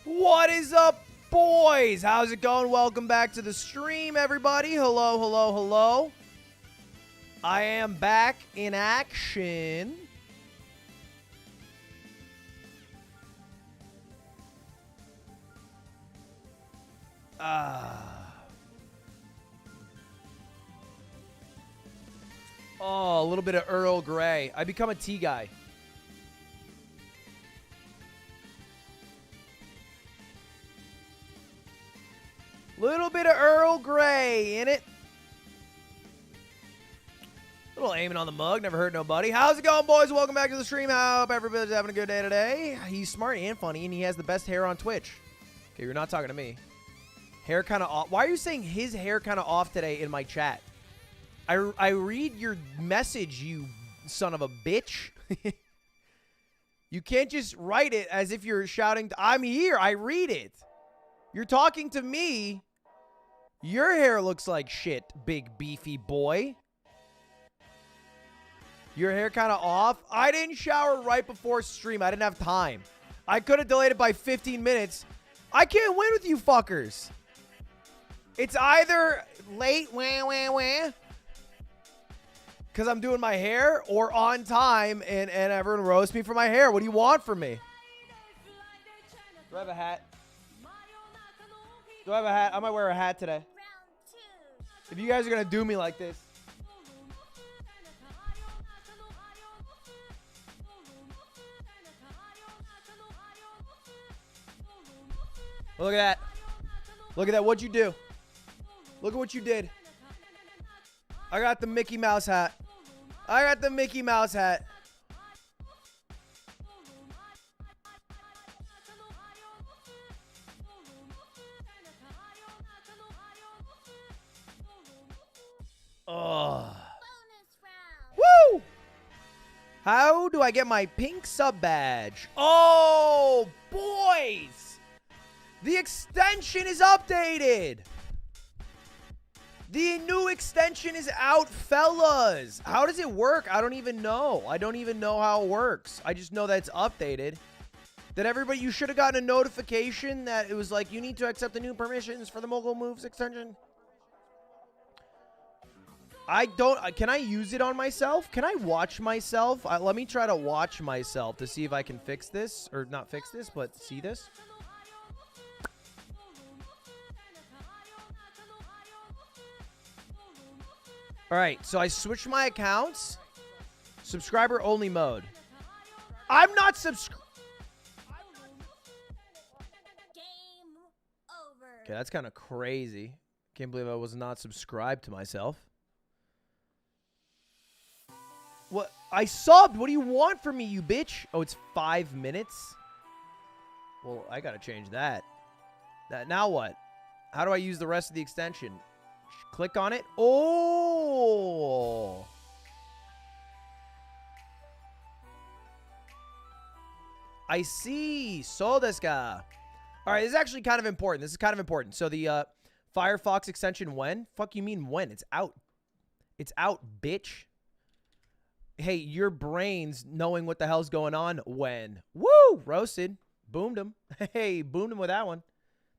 What is up, boys? How's it going? Welcome back to the stream, everybody. Hello, hello, hello. I am back in action. Oh, a little bit of Earl Grey. I become a tea guy. Little bit of Earl Grey in it. Little aiming on the mug. Never hurt nobody. How's it going, boys? Welcome back to the stream. Hope everybody's having a good day today. He's smart and funny, and he has the best hair on Twitch. Okay, you're not talking to me. Hair kind of off. Why are you saying his hair kind of off today in my chat? I read your message, you son of a bitch. You can't just write it as if you're shouting, I'm here. I read it. You're talking to me. Your hair looks like shit, big beefy boy. Your hair kind of off. I didn't shower right before stream. I didn't have time. I could have delayed it by 15 minutes. I can't win with you fuckers. It's either late, because I'm doing my hair, or on time, and everyone roasts me for my hair. What do you want from me? Do I have a hat? Do I have a hat? I might wear a hat today. If you guys are going to do me like this. Look at that. Look at that. What'd you do? Look at what you did. I got the Mickey Mouse hat. I got the Mickey Mouse hat. Oh. Woo! How do I get my pink sub badge? Oh, boys! The extension is updated. The new extension is out, fellas. How does it work? I don't even know. I don't even know how it works. I just know that it's updated. That everybody, you should have gotten a notification that it was like, you need to accept the new permissions for the Mogul Moves extension. I don't, can I use it on myself? Can I watch myself? Let me try to watch myself to see if I can fix this. Or not fix this, but see this. All right, so I switched my accounts. Subscriber only mode. I'm not subscribed. Okay, that's kind of crazy. Can't believe I was not subscribed to myself. What? I subbed. What do you want from me, you bitch? Oh, it's 5 minutes? Well, I got to change that. Now what? How do I use the rest of the extension? Click on it. Oh. I see. So desu ka. All right, this is actually kind of important. This is kind of important. So the Firefox extension when? Fuck you mean when? It's out. It's out, bitch. Hey, your brain's knowing what the hell's going on when. Woo! Roasted. Boomed him. Hey, boomed him with that one.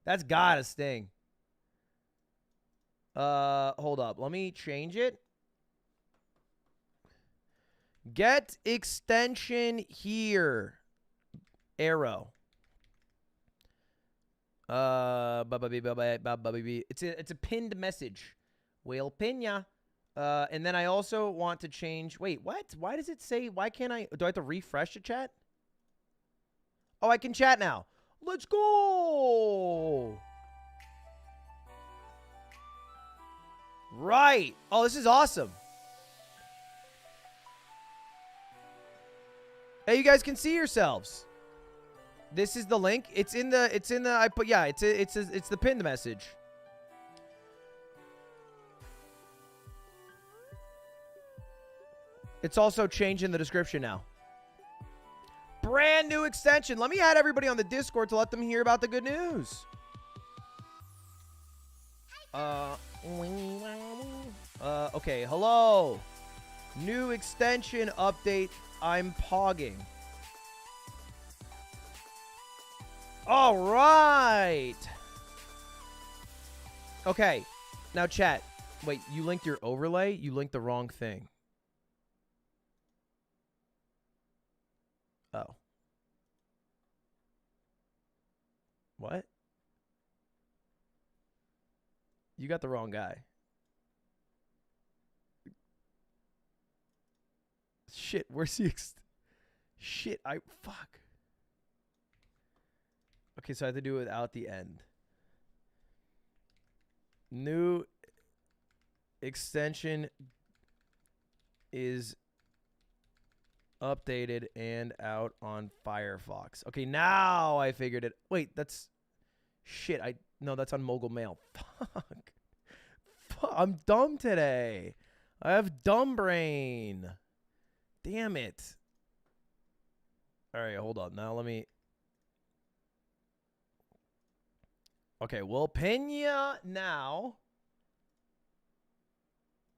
That's gotta sting. Hold up. Let me change it. Get extension here. Arrow. It's a pinned message. We'll pin ya. And then I also want to change. Wait, what? Why does it say? Why can't I? Do I have to refresh the chat? Oh, I can chat now. Let's go. Right. Oh, this is awesome. Hey, you guys can see yourselves. This is the link. It's in the I put, yeah, it's the pinned message. It's also changed in the description now. Brand new extension. Let me add everybody on the Discord to let them hear about the good news. Okay, hello. New extension update. I'm pogging. All right. Okay. Now, chat. Wait, you linked your overlay? You linked the wrong thing. Oh. What? You got the wrong guy. Shit, where's the shit, fuck. Okay, so I have to do it without the end. New extension is updated and out on Firefox. Okay, now I figured it. Wait, that's shit. No, that's on Mogul Mail. Fuck. I'm dumb today. I have dumb brain. Damn it. All right, hold on. Now let me. Okay, we'll pin ya now.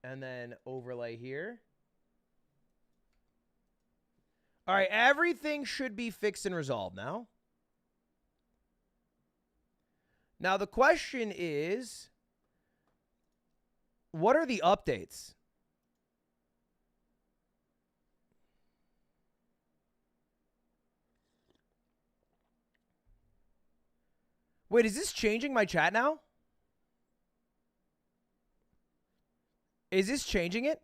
And then overlay here. All right, everything should be fixed and resolved now. Now, the question is, what are the updates? Wait, is this changing my chat now? Is this changing it?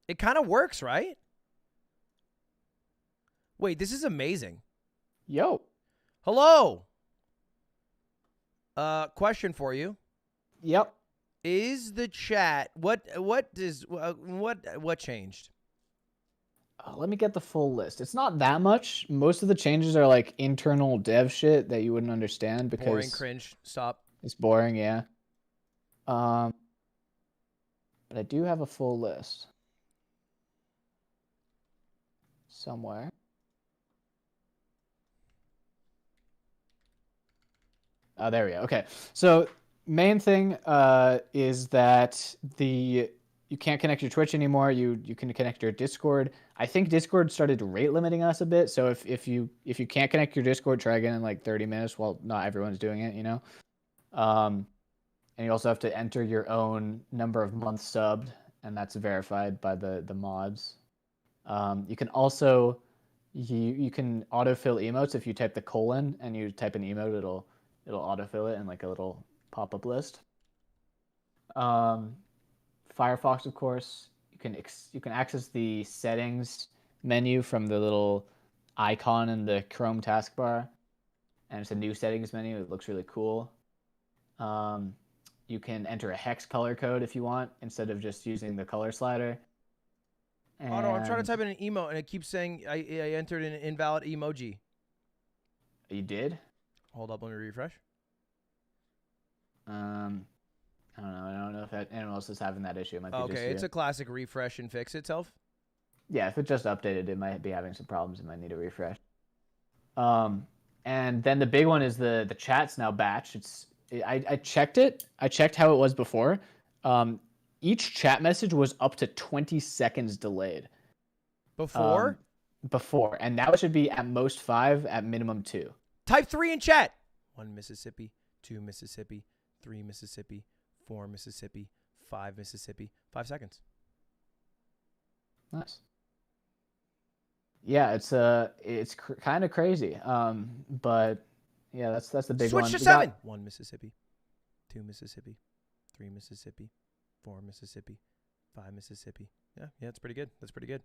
It kind of works, right? Wait, this is amazing. Yo. Hello. Question for you. Yep. Is the chat what changed? Let me get the full list. It's not that much. Most of the changes are like internal dev shit that you wouldn't understand because Boring, cringe, stop. It's boring, yeah. But I do have a full list somewhere. Oh, there we go. Okay, so main thing is that you can't connect your Twitch anymore. You can connect your Discord. I think Discord started rate limiting us a bit. So if you can't connect your Discord, try again in like 30 minutes. Well, not everyone's doing it, you know. And you also have to enter your own number of months subbed, and that's verified by the mods. You can also you can autofill emotes if you type the colon and you type an emote. It'll autofill it in like a little pop-up list. Firefox, of course, you can access the settings menu from the little icon in the Chrome taskbar, and it's a new settings menu. It looks really cool. You can enter a hex color code if you want instead of just using the color slider. And... Oh no, I'm trying to type in an emote and it keeps saying I entered an invalid emoji. You did? Hold up, let me refresh. I don't know. I don't know if anyone else is having that issue. It might be okay, just it's a classic refresh and fix itself. Yeah, if it just updated, it might be having some problems. It might need a refresh. And then the big one is the chat's now batched. I checked it. I checked how it was before. Each chat message was up to 20 seconds delayed. Before? Before. And now it should be at most 5, at minimum 2. Type 3 in chat. 1 Mississippi, 2 Mississippi, 3 Mississippi, 4 Mississippi, 5 Mississippi. 5 seconds. Nice. Yeah, it's kind of crazy. But yeah, that's the big one. Switch to 7. 1 Mississippi, 2 Mississippi, 3 Mississippi, 4 Mississippi, 5 Mississippi. Yeah, it's pretty good. That's pretty good.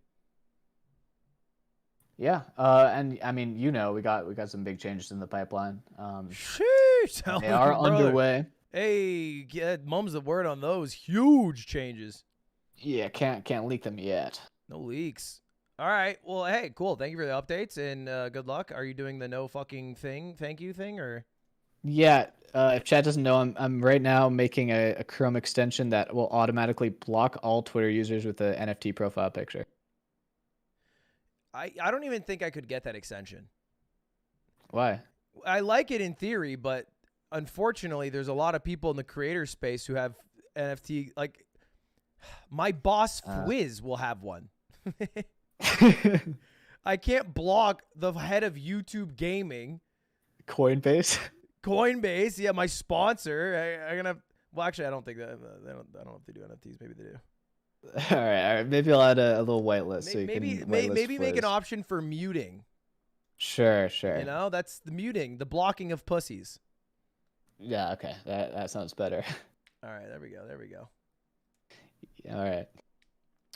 Yeah, and I mean, we got some big changes in the pipeline. Sheesh, they are underway. Hey, mum's the word on those huge changes. Yeah, can't leak them yet. No leaks. All right. Well, hey, cool. Thank you for the updates and good luck. Are you doing the no fucking thing, thank you thing, or? Yeah. If chat doesn't know, I'm right now making a Chrome extension that will automatically block all Twitter users with the NFT profile picture. I don't even think I could get that extension. Why? I like it in theory, but unfortunately, there's a lot of people in the creator space who have NFT. Like, my boss Fwiz will have one. I can't block the head of YouTube gaming. Coinbase. Coinbase, yeah, my sponsor. I'm gonna. Well, actually, I don't think that. I don't know if they do NFTs. Maybe they do. All right. Maybe I'll add a little whitelist so you Maybe can whitelist maybe make an Fliz. option for muting. Sure. You know, that's the muting, the blocking of pussies. Yeah. Okay. That sounds better. All right, there we go. All right.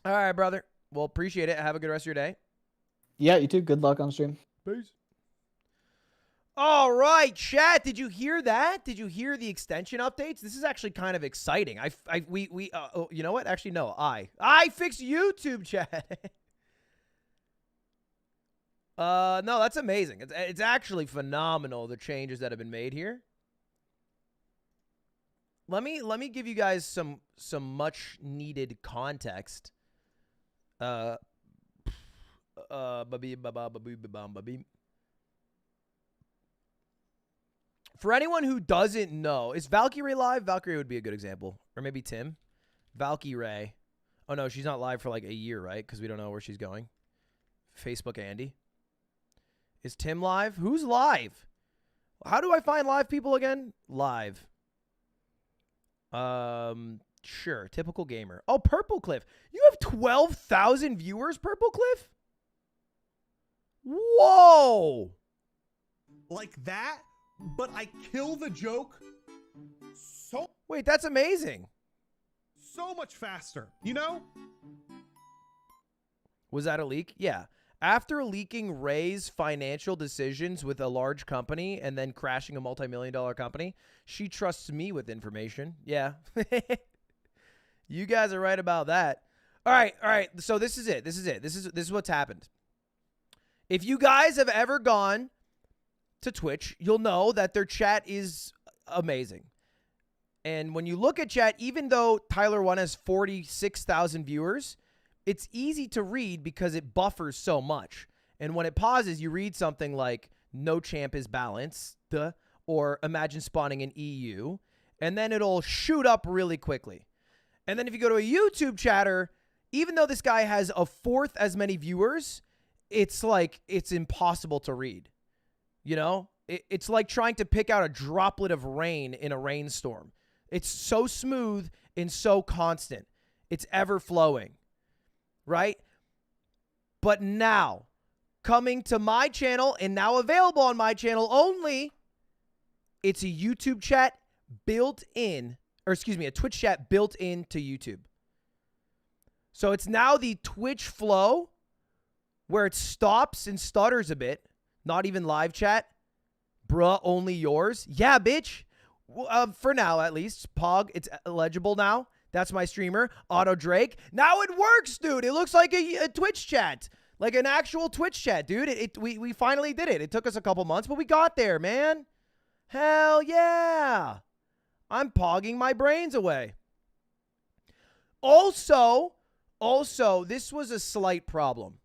All right, brother. Well, appreciate it. Have a good rest of your day. Yeah. You too. Good luck on stream. Peace. All right, chat. Did you hear that? Did you hear the extension updates? This is actually kind of exciting. You know what? Actually, no. I fixed YouTube, chat. No, that's amazing. It's actually phenomenal, the changes that have been made here. Let me give you guys some much needed context. For anyone who doesn't know, is Valkyrie live? Valkyrie would be a good example. Or maybe Tim. Valkyrie. Oh, no, she's not live for like a year, right? Because we don't know where she's going. Facebook Andy. Is Tim live? Who's live? How do I find live people again? Live. Sure. Typical gamer. Oh, Purple Cliff. You have 12,000 viewers, Purple Cliff? Whoa. Like that? But I kill the joke Wait, that's amazing. so much faster, you know? Was that a leak? Yeah. After leaking Ray's financial decisions with a large company and then crashing a multi-million-dollar company, she trusts me with information. Yeah. You guys are right about that. All right. So this is it. This is what's happened. If you guys have ever gone to Twitch, you'll know that their chat is amazing. And when you look at chat, even though Tyler 1 has 46,000 viewers, it's easy to read because it buffers so much. And when it pauses, you read something like no champ is balanced or imagine spawning an EU, and then it'll shoot up really quickly. And then if you go to a YouTube chatter, even though this guy has a fourth as many viewers, it's like it's impossible to read. You know, it's like trying to pick out a droplet of rain in a rainstorm. It's so smooth and so constant. It's ever flowing, right? But now, coming to my channel and now available on my channel only, it's a YouTube chat built in, or excuse me, a Twitch chat built into YouTube. So it's now the Twitch flow where it stops and stutters a bit. Not even live chat. Bruh, only yours. Yeah, bitch. For now, at least. Pog, it's legible now. That's my streamer. Auto Drake. Now it works, dude. It looks like a Twitch chat. Like an actual Twitch chat, dude. We finally did it. It took us a couple months, but we got there, man. Hell yeah. I'm pogging my brains away. Also, this was a slight problem.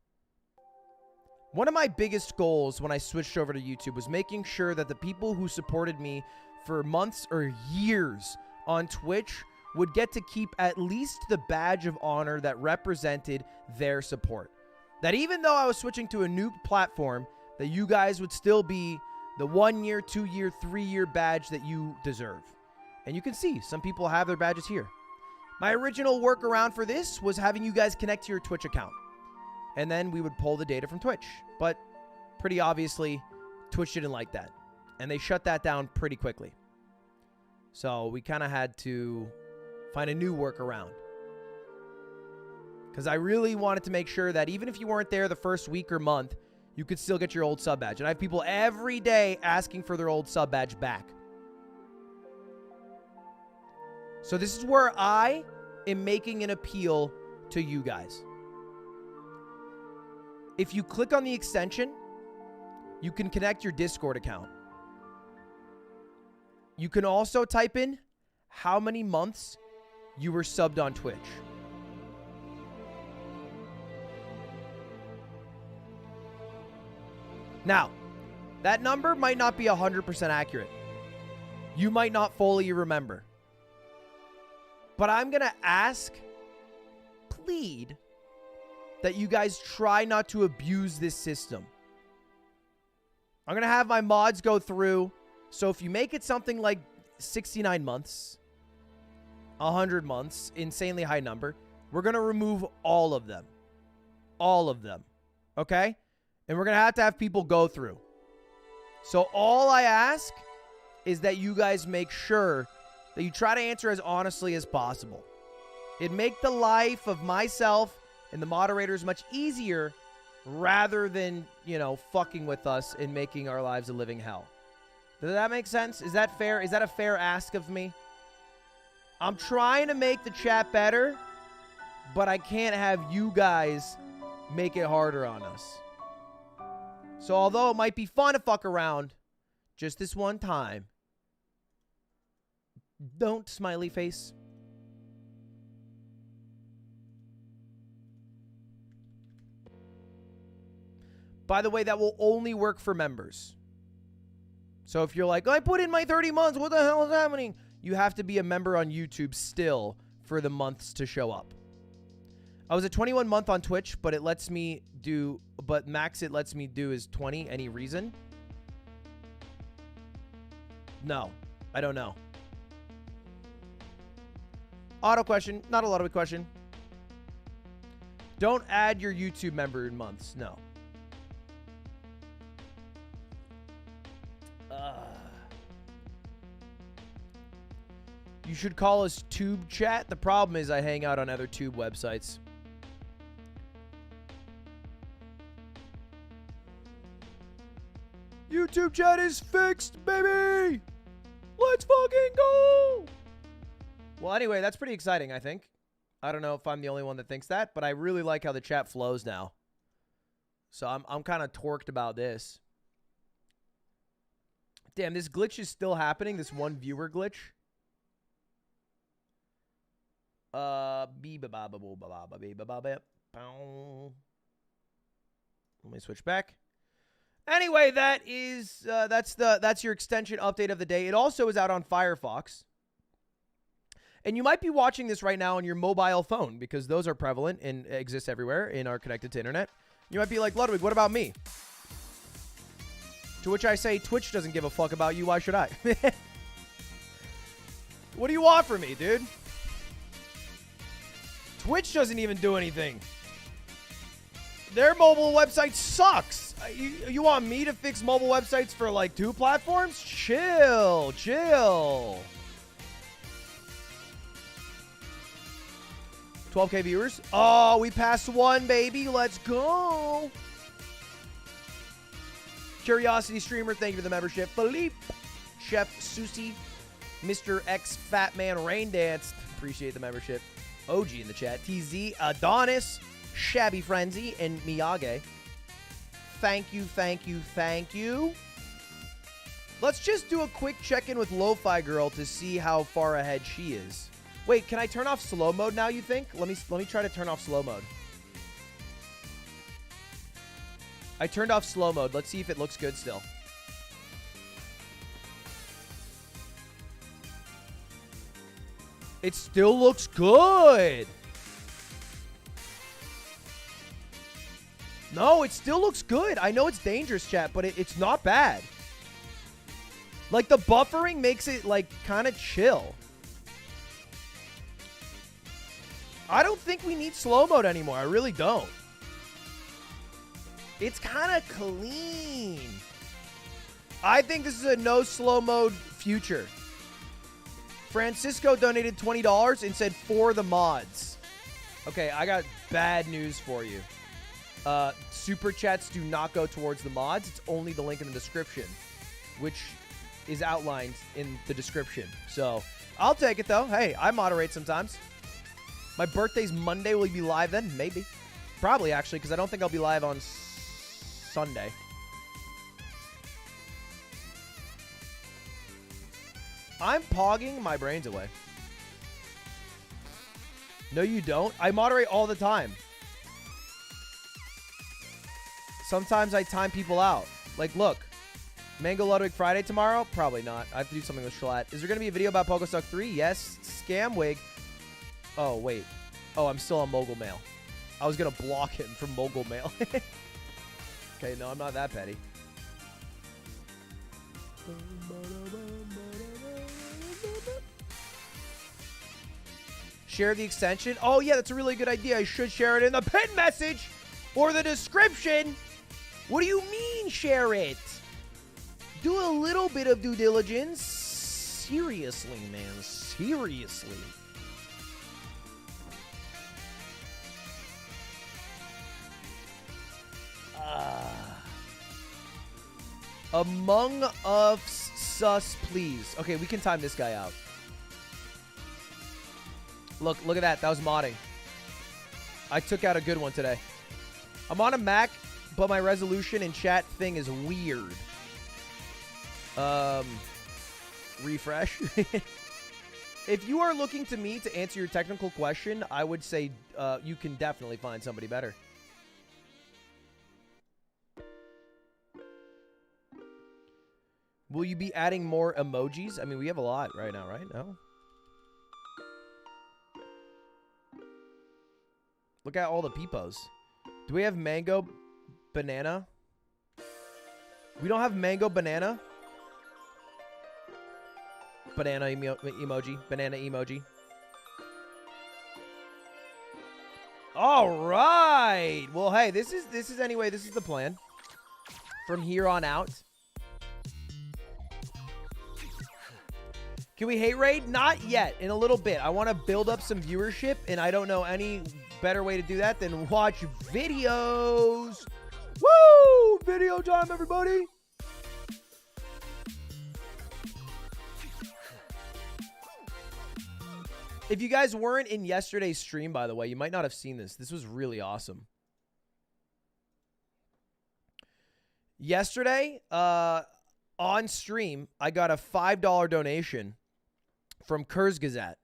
One of my biggest goals when I switched over to YouTube was making sure that the people who supported me for months or years on Twitch would get to keep at least the badge of honor that represented their support. That even though I was switching to a new platform, that you guys would still be the 1 year, 2 year, 3 year badge that you deserve. And you can see some people have their badges here. My original workaround for this was having you guys connect to your Twitch account. And then we would pull the data from Twitch. But pretty obviously, Twitch didn't like that. And they shut that down pretty quickly. So we kind of had to find a new workaround. Because I really wanted to make sure that even if you weren't there the first week or month, you could still get your old sub badge. And I have people every day asking for their old sub badge back. So this is where I am making an appeal to you guys. If you click on the extension, you can connect your Discord account. You can also type in how many months you were subbed on Twitch. Now, that number might not be 100% accurate. You might not fully remember. But I'm going to ask, plead, that you guys try not to abuse this system. I'm going to have my mods go through. So if you make it something like 69 months, 100 months, insanely high number, we're going to remove all of them. All of them. Okay? And we're going to have people go through. So all I ask is that you guys make sure that you try to answer as honestly as possible. It'd make the life of myself and the moderators much easier rather than, you know, fucking with us and making our lives a living hell. Does that make sense? Is that fair? Is that a fair ask of me? I'm trying to make the chat better, but I can't have you guys make it harder on us. So although it might be fun to fuck around just this one time, don't smiley face. By the way, that will only work for members. So if you're like, I put in my 30 months, what the hell is happening? You have to be a member on YouTube still for the months to show up. I was at 21 month on Twitch, but it lets me do, but max it lets me do is 20. Any reason? No, I don't know. Auto question, not a lot of a question. Don't add your YouTube member in months, no. You should call us Tube Chat. The problem is I hang out on other Tube websites. YouTube Chat is fixed, baby! Let's fucking go! Well, anyway, that's pretty exciting, I think. I don't know if I'm the only one that thinks that, but I really like how the chat flows now. So I'm kind of torqued about this. Damn, this glitch is still happening, this one viewer glitch. Let me switch back. Anyway, that is that's your extension update of the day. It also is out on Firefox. And you might be watching this right now on your mobile phone because those are prevalent and exist everywhere and are connected to internet. You might be like, Ludwig, what about me? To which I say, Twitch doesn't give a fuck about you. Why should I? What do you want from me, dude? Twitch doesn't even do anything. Their mobile website sucks. You want me to fix mobile websites for like 2 platforms? Chill, chill. 12K viewers. Oh, we passed 1, baby. Let's go. Curiosity Streamer, thank you for the membership. Philippe, Chef Susie, Mr. X Fat Man Rain Dance, appreciate the membership. OG in the chat. TZ, Adonis, Shabby Frenzy, and Miyage. Thank you, thank you, thank you. Let's just do a quick check-in with Lo-Fi Girl to see how far ahead she is. Wait, can I turn off slow mode now, you think? Let me try to turn off slow mode. I turned off slow mode. Let's see if it looks good still. It still looks good. No, it still looks good. I know it's dangerous, chat, but it's not bad. Like, the buffering makes it, like, kind of chill. I don't think we need slow mode anymore. I really don't. It's kind of clean. I think this is a no slow mode future. Francisco donated $20 and said for the mods. Okay, I got bad news for you. Super chats do not go towards the mods. It's only the link in the description, which is outlined in the description. So I'll take it though. Hey, I moderate sometimes. My birthday's Monday. Will you be live then? Maybe. Probably, actually, because I don't think I'll be live on Sunday. I'm pogging my brains away. No, you don't. I moderate all the time. Sometimes I time people out. Like, look. Mango Ludwig Friday tomorrow? Probably not. I have to do something with Shalat. Is there going to be a video about Pokestuck 3? Yes. Scamwig. Oh, wait. Oh, I'm still on Mogul Mail. I was going to block him from Mogul Mail. Okay, no, I'm not that petty. Share the extension. Oh, yeah, that's a really good idea. I should share it in the pin message or the description. What do you mean share it? Do a little bit of due diligence. Seriously, man. Seriously. Among Us sus, please. Okay, we can time this guy out. Look at that. That was modding. I took out a good one today. I'm on a Mac, but my resolution and chat thing is weird. Refresh. If you are looking to me to answer your technical question, I would say you can definitely find somebody better. Will you be adding more emojis? I mean, we have a lot right now, right? No? Look at all the peepos. Do we have mango banana? We don't have mango banana? Banana emoji. Banana emoji. All right. Well, hey, this is the plan. From here on out. Can we hate raid? Not yet. In a little bit. I want to build up some viewership, and I don't know any better way to do that than watch videos. Woo! Video time, everybody. If you guys weren't in yesterday's stream, by the way, you might not have seen this. This was really awesome. Yesterday, on stream, I got a $5 donation from Kurzgesagt.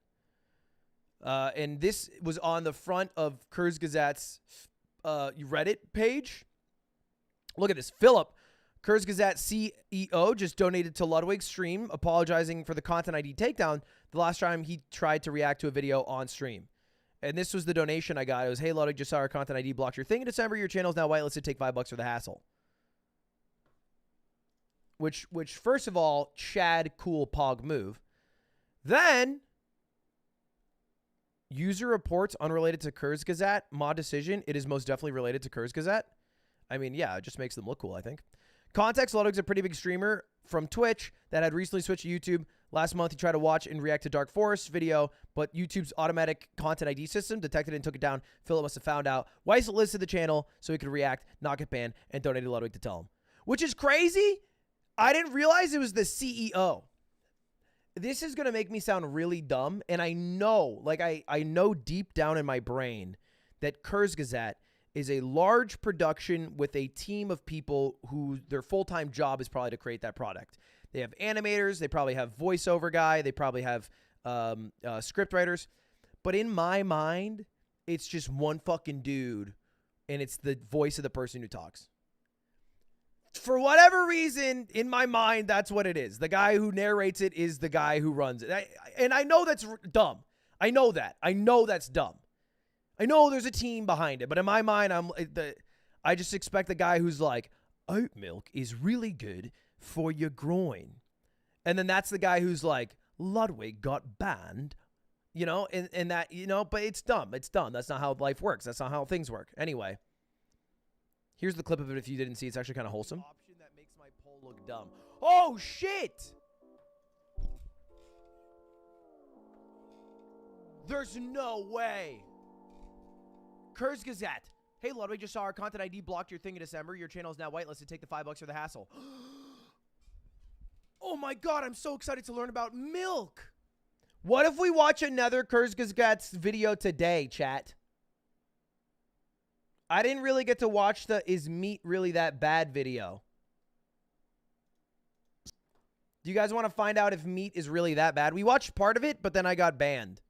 And this was on the front of Kurzgesagt's Reddit page. Look at this. Philip, Kurzgesagt CEO, just donated to Ludwig's stream, apologizing for the content ID takedown the last time he tried to react to a video on stream. And this was the donation I got. It was, hey, Ludwig, just saw our content ID blocked your thing in December. Your channel's now whitelisted. Take $5 for the hassle. Which, first of all, Chad, cool pog move. Then, user reports unrelated to Kurzgesagt. Mod decision. It is most definitely related to Kurzgesagt. I mean, yeah, it just makes them look cool, I think. Context, Ludwig's a pretty big streamer from Twitch that had recently switched to YouTube. Last month, he tried to watch and react to Dark Forest video, but YouTube's automatic content ID system detected it and took it down. Philip must have found out. Weiss listed the channel so he could react, not get banned, and donated to Ludwig to tell him. Which is crazy. I didn't realize it was the CEO. This is going to make me sound really dumb, and I know, like I know deep down in my brain that Kurzgesagt is a large production with a team of people who their full-time job is probably to create that product. They have animators. They probably have voiceover guy. They probably have script writers. But in my mind, it's just one fucking dude, and it's the voice of the person who talks. For whatever reason, in my mind, that's what it is. The guy who narrates it is the guy who runs it. And I know that's dumb. I know that. I know that's dumb. I know there's a team behind it. But in my mind, I just expect the guy who's like, oat milk is really good for your groin. And then that's the guy who's like, Ludwig got banned. You know, and that, you know, but it's dumb. It's dumb. That's not how life works. That's not how things work. Anyway. Here's the clip of it if you didn't see. It's actually kind of wholesome. Option that makes my poll look dumb. Oh, shit! There's no way. Kurzgesagt. Hey, Ludwig, just saw our content ID blocked your thing in December. Your channel is now whitelisted. Take the $5 for the hassle. Oh, my God. I'm so excited to learn about milk. What if we watch another Kurzgesagt's video today, chat? I didn't really get to watch the Is Meat Really That Bad video. Do you guys want to find out if meat is really that bad? We watched part of it, but then I got banned.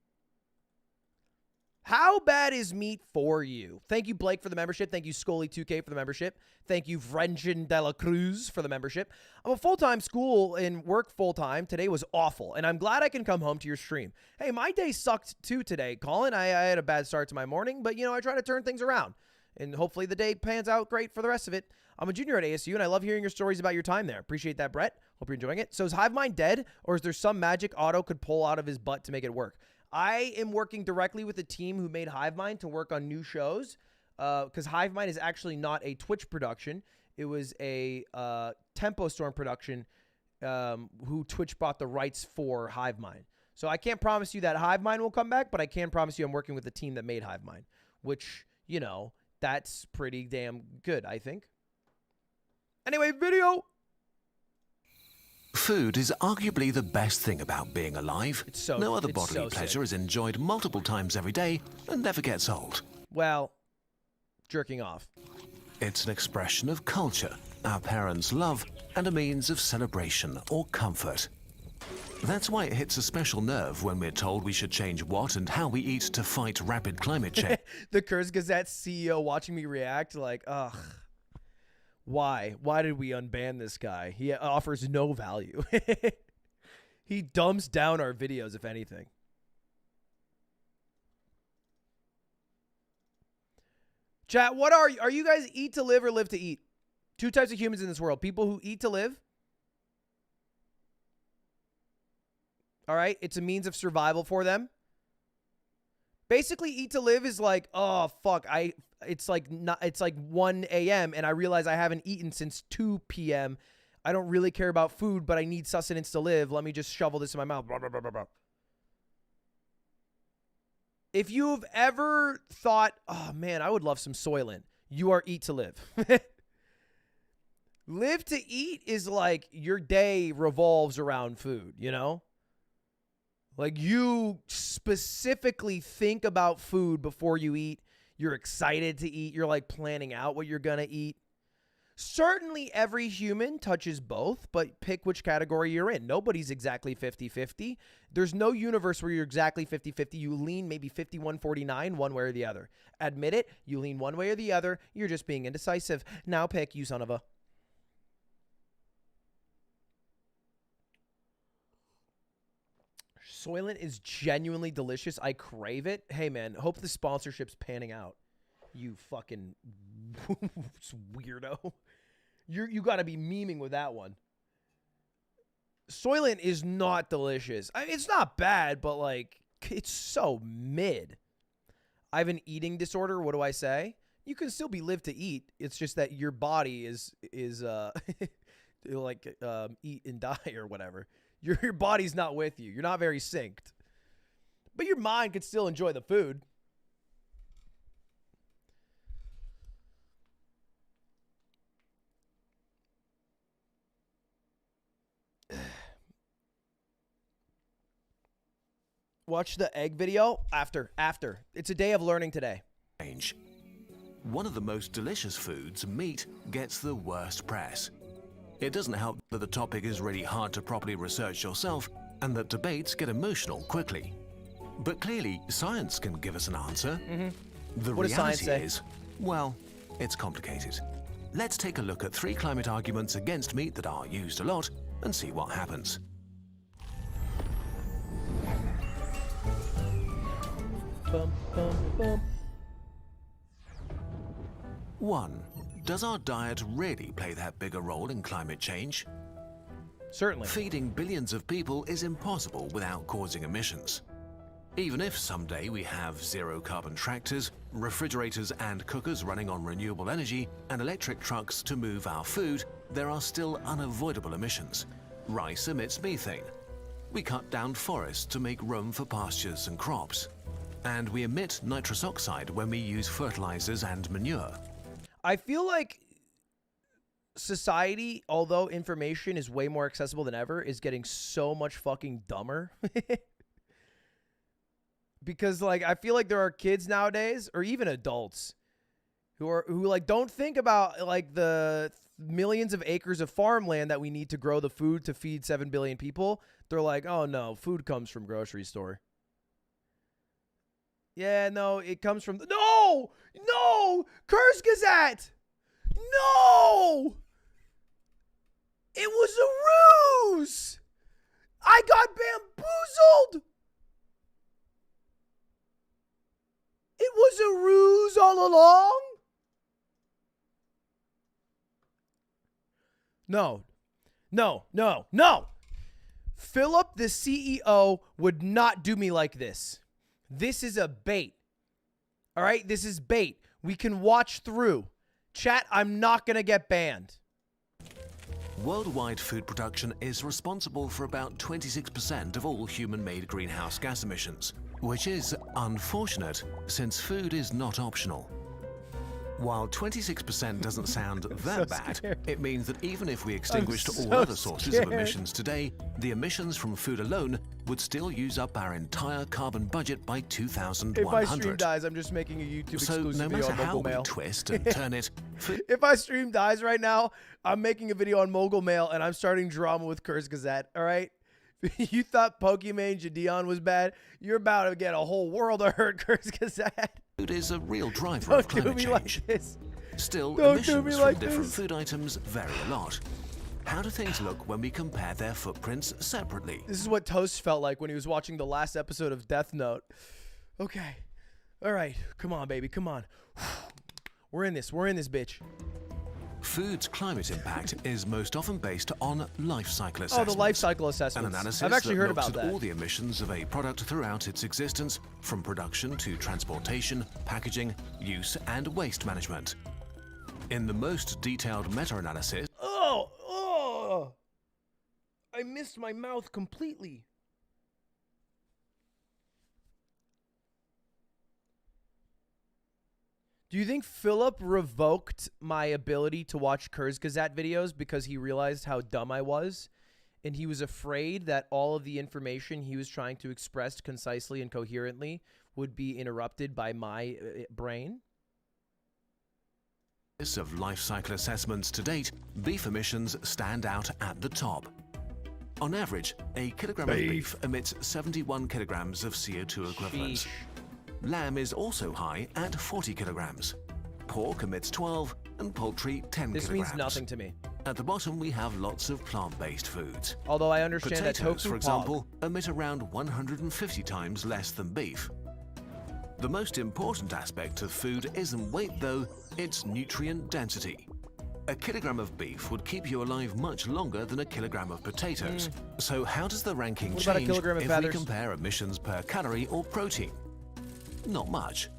How bad is meat for you? Thank you, Blake, for the membership. Thank you, Scully2K, for the membership. Thank you, Vrengen de la Cruz, for the membership. I'm a full-time school and work full-time. Today was awful, and I'm glad I can come home to your stream. Hey, my day sucked too today, Colin. I had a bad start to my morning, but, you know, I try to turn things around, and hopefully the day pans out great for the rest of it. I'm a junior at ASU, and I love hearing your stories about your time there. Appreciate that, Brett. Hope you're enjoying it. So is HiveMind dead, or is there some magic Otto could pull out of his butt to make it work? I am working directly with the team who made HiveMind to work on new shows, because HiveMind is actually not a Twitch production. It was a Tempo Storm production who Twitch bought the rights for HiveMind. So I can't promise you that HiveMind will come back, but I can promise you I'm working with the team that made HiveMind, which, you know, that's pretty damn good, I think. Anyway, video. Food is arguably the best thing about being alive. No other bodily pleasure is enjoyed multiple times every day and never gets old. Well, jerking off. It's an expression of culture, our parents' love, and a means of celebration or comfort. That's why it hits a special nerve when we're told we should change what and how we eat to fight rapid climate change. The Kurz Gazette CEO watching me react like, ugh. Why? Why did we unban this guy? He offers no value. He dumps down our videos, if anything. Chat, what are you guys eat to live or live to eat? Two types of humans in this world. People who eat to live. All right? It's a means of survival for them. Basically, eat to live is like, oh, fuck, it's like 1 a.m. and I realize I haven't eaten since 2 p.m. I don't really care about food, but I need sustenance to live. Let me just shovel this in my mouth. Blah, blah, blah, blah, blah. If you've ever thought, oh, man, I would love some Soylent, you are eat to live. Live to eat is like your day revolves around food, you know? Like, you specifically think about food before you eat. You're excited to eat. You're, like, planning out what you're going to eat. Certainly every human touches both, but pick which category you're in. Nobody's exactly 50-50. There's no universe where you're exactly 50-50. You lean maybe 51-49 one way or the other. Admit it. You lean one way or the other. You're just being indecisive. Now pick, you son of a... Soylent is genuinely delicious. I crave it. Hey, man, hope the sponsorship's panning out. You fucking weirdo. You got to be memeing with that one. Soylent is not delicious. I mean, it's not bad, but, like, it's so mid. I have an eating disorder. What do I say? You can still be live to eat. It's just that your body is like eat and die or whatever. Your body's not with you. You're not very synced. But your mind could still enjoy the food. Watch the egg video after. It's a day of learning today. One of the most delicious foods, meat, gets the worst press. It doesn't help that the topic is really hard to properly research yourself and that debates get emotional quickly. But clearly, science can give us an answer. The What does science reality say? is, well, it's complicated. Let's take a look at 3 climate arguments against meat that are used a lot and see what happens. Bum, bum, bum. 1. Does our diet really play that big a role in climate change? Certainly. Feeding billions of people is impossible without causing emissions. Even if someday we have zero-carbon tractors, refrigerators and cookers running on renewable energy, and electric trucks to move our food, there are still unavoidable emissions. Rice emits methane. We cut down forests to make room for pastures and crops. And we emit nitrous oxide when we use fertilizers and manure. I feel like society, although information is way more accessible than ever, is getting so much fucking dumber. Because, like, I feel like there are kids nowadays, or even adults, who like don't think about like the millions of acres of farmland that we need to grow the food to feed 7 billion people. They're like, oh no, food comes from grocery store. Yeah, no, it comes from... No! No! Curse Gazette! No! It was a ruse! I got bamboozled! It was a ruse all along? No. No, no, no! Philip, the CEO, would not do me like this. This is a bait. All right? This is bait. We can watch through. Chat, I'm not going to get banned. Worldwide food production is responsible for about 26% of all human-made greenhouse gas emissions, which is unfortunate since food is not optional. While 26% doesn't sound that bad, it means that even if we extinguished all other sources of emissions today, the emissions from food alone would still use up our entire carbon budget by 2100. If my stream dies, I'm just making a YouTube exclusive so no video matter on how Mogul we Mail. twist and turn it, If my stream dies right now, I'm making a video on Mogul Mail and I'm starting drama with Curse Gazette, all right? You thought Pokemon Jadeon was bad? You're about to get a whole world of hurt, Curse Gazette. food is a real driver of Don't do climate me change. like this. Still, Don't do me emissions like from different this. food items vary a lot. How do things look when we compare their footprints separately? This is what Toast felt like when he was watching the last episode of Death Note. Okay. All right. Come on, baby. Come on. We're in this. We're in this, bitch. Food's climate impact is most often based on life cycle Oh, assessments. the life cycle An assessments. analysis I've actually that heard looks about at that. all the emissions of a product throughout its existence, from production to transportation, packaging, use, and waste management. In the most detailed meta-analysis, Oh! I missed my mouth completely. Do you think Philip revoked my ability to watch Kurz Gazette videos because he realized how dumb I was? And he was afraid that all of the information he was trying to express concisely and coherently would be interrupted by my brain? of life cycle assessments to date, beef emissions stand out at the top. On average, a kilogram of beef emits 71 kilograms of CO2 equivalents. Sheesh. Lamb is also high at 40 kilograms. Pork emits 12, and poultry 10 This kilograms. means nothing to me. At the bottom, we have lots of plant-based foods. Although I understand that Potatoes, tofu for example, emit around 150 times less than beef. The most important aspect of food isn't weight, though, it's nutrient density. A kilogram of beef would keep you alive much longer than a kilogram of potatoes. So how does the ranking What about a change kilogram of if feathers? we compare emissions per calorie or protein? Not much.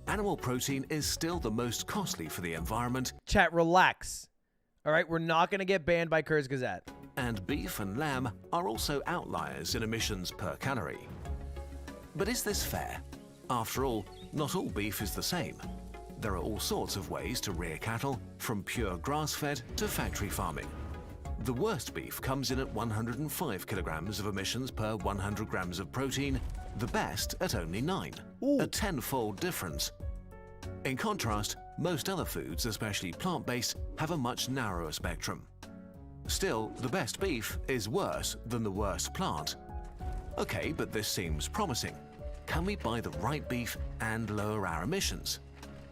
Animal protein is still the most costly for the environment, Chat, relax. All right, we're not going to get banned by Kurz Gazette. and beef and lamb are also outliers in emissions per calorie. But is this fair? After all, not all beef is the same. There are all sorts of ways to rear cattle, from pure grass-fed to factory farming. The worst beef comes in at 105 kilograms of emissions per 100 grams of protein, the best at only 9, Ooh. a tenfold difference. In contrast, most other foods, especially plant-based, have a much narrower spectrum. Still, the best beef is worse than the worst plant. Okay, but this seems promising. Can we buy the right beef and lower our emissions?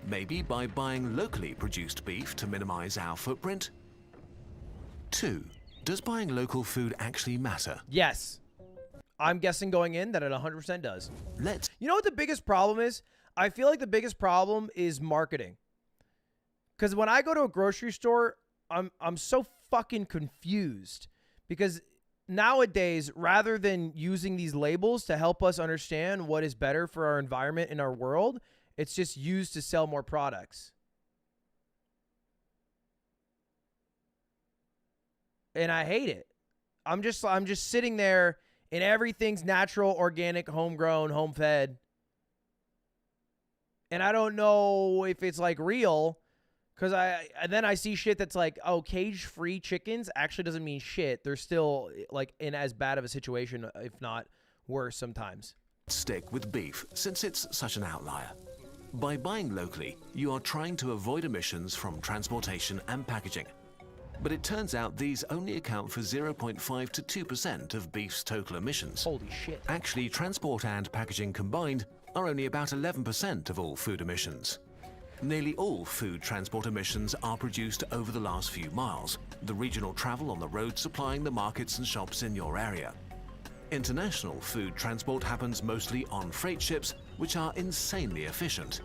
Maybe by buying locally produced beef to minimize our footprint? 2. Does buying local food actually matter? Yes. I'm guessing going in that it 100% does. Let's You know what the biggest problem is? I feel like the biggest problem is marketing. Because when I go to a grocery store, I'm so fucking confused. Because nowadays, rather than using these labels to help us understand what is better for our environment and our world, it's just used to sell more products. And I hate it. I'm just sitting there and everything's natural, organic, homegrown, home fed. And I don't know if it's like real, because and then I see shit that's like, oh, cage-free chickens actually doesn't mean shit. They're still like in as bad of a situation, if not worse sometimes. stick with beef since it's such an outlier. By buying locally, you are trying to avoid emissions from transportation and packaging. But it turns out these only account for 0.5 to 2% of beef's total emissions. Holy shit. Actually, transport and packaging combined are only about 11% of all food emissions. Nearly all food transport emissions are produced over the last few miles, the regional travel on the road supplying the markets and shops in your area. International food transport happens mostly on freight ships, which are insanely efficient.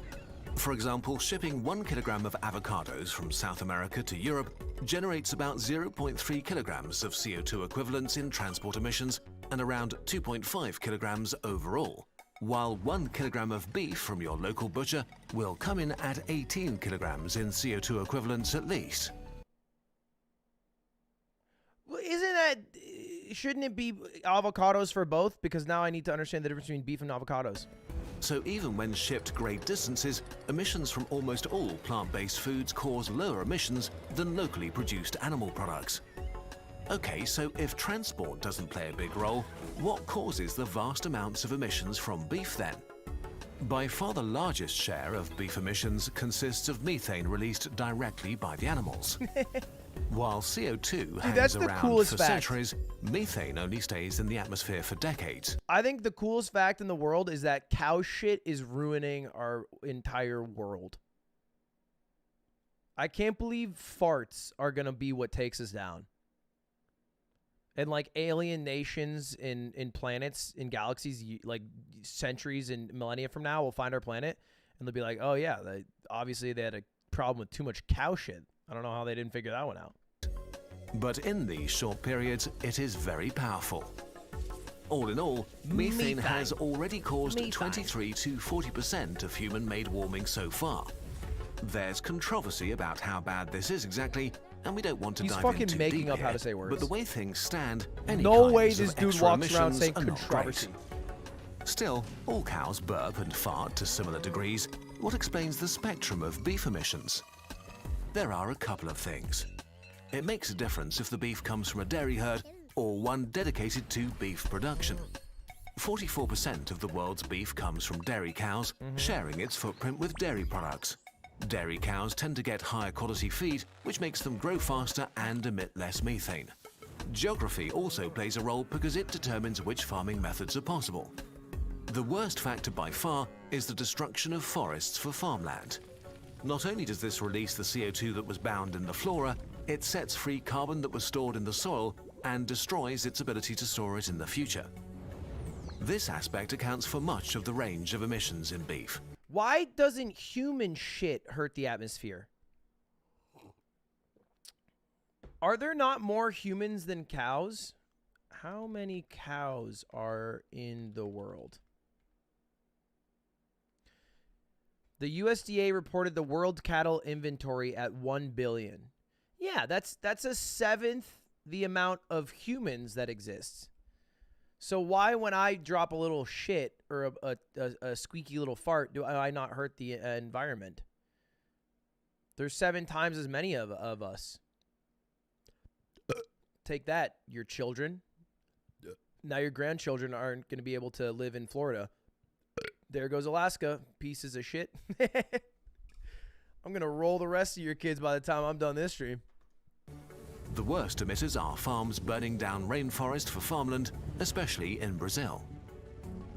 For example, shipping 1 kilogram of avocados from South America to Europe generates about 0.3 kilograms of CO2 equivalents in transport emissions and around 2.5 kilograms overall, while 1 kilogram of beef from your local butcher will come in at 18 kilograms in CO2 equivalents at least. Well, shouldn't it be avocados for both? Because now I need to understand the difference between beef and avocados. So even when shipped great distances, emissions from almost all plant-based foods cause lower emissions than locally produced animal products. Okay, so if transport doesn't play a big role, what causes the vast amounts of emissions from beef then? By far the largest share of beef emissions consists of methane released directly by the animals. While CO2 hangs around for centuries, methane only stays in the atmosphere for decades. I think the coolest fact in the world is that cow shit is ruining our entire world. I can't believe farts are going to be what takes us down. And like alien nations in planets, in galaxies, like centuries and millennia from now will find our planet and they'll be like, oh yeah, obviously they had a problem with too much cow shit. I don't know how they didn't figure that one out. But in these short periods, it is very powerful. All in all, methane has already caused 23 to 40% of human-made warming so far. There's controversy about how bad this is exactly, and we don't want to dive in too making deep up here, how to say words. But the way things stand, any no way kinds this of dude extra walks around emissions saying are not controversy. great. Still, all cows burp and fart to similar degrees. What explains the spectrum of beef emissions? There are a couple of things. It makes a difference if the beef comes from a dairy herd or one dedicated to beef production. 44% of the world's beef comes from dairy cows, sharing its footprint with dairy products. Dairy cows tend to get higher quality feed, which makes them grow faster and emit less methane. Geography also plays a role because it determines which farming methods are possible. The worst factor by far is the destruction of forests for farmland. Not only does this release the CO2 that was bound in the flora, it sets free carbon that was stored in the soil and destroys its ability to store it in the future. This aspect accounts for much of the range of emissions in beef. Why doesn't human shit hurt the atmosphere? Are there not more humans than cows? How many cows are in the world? The USDA reported the world cattle inventory at 1 billion. Yeah, that's a seventh the amount of humans that exists. So why, when I drop a little shit or a squeaky little fart, do I not hurt the environment? There's 7 times as many of us. Take that, your children. Now your grandchildren aren't going to be able to live in Florida. There goes Alaska, pieces of shit. I'm going to roll the rest of your kids by the time I'm done this stream. The worst emitters are farms burning down rainforest for farmland, especially in Brazil.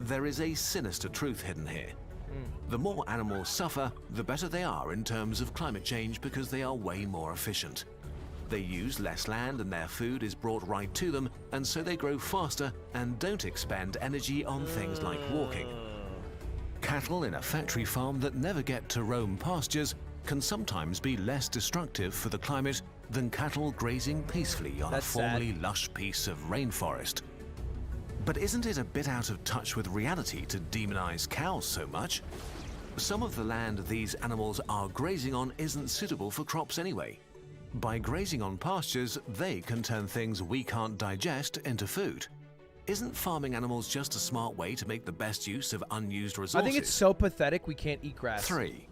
There is a sinister truth hidden here. The more animals suffer, the better they are in terms of climate change because they are way more efficient. They use less land and their food is brought right to them, and so they grow faster and don't expend energy on things like walking. Cattle in a factory farm that never get to roam pastures can sometimes be less destructive for the climate than cattle grazing peacefully on a formerly lush piece of rainforest. But isn't it a bit out of touch with reality to demonize cows so much? Some of the land these animals are grazing on isn't suitable for crops anyway. By grazing on pastures, they can turn things we can't digest into food. Isn't farming animals just a smart way to make the best use of unused resources? I think it's so pathetic we can't eat grass. 3.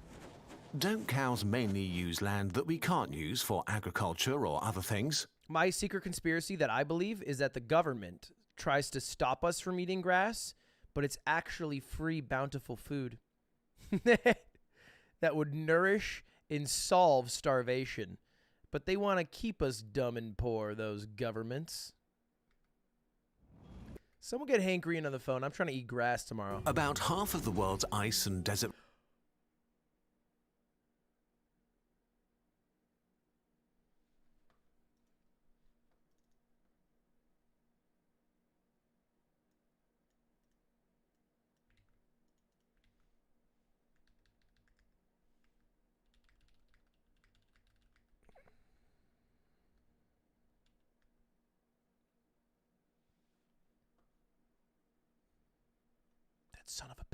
Don't cows mainly use land that we can't use for agriculture or other things? My secret conspiracy that I believe is that the government tries to stop us from eating grass, but it's actually free, bountiful food that would nourish and solve starvation. But they want to keep us dumb and poor, those governments. Someone get Hank Green on the phone. I'm trying to eat grass tomorrow. About half of the world's ice and desert That son of a bitch.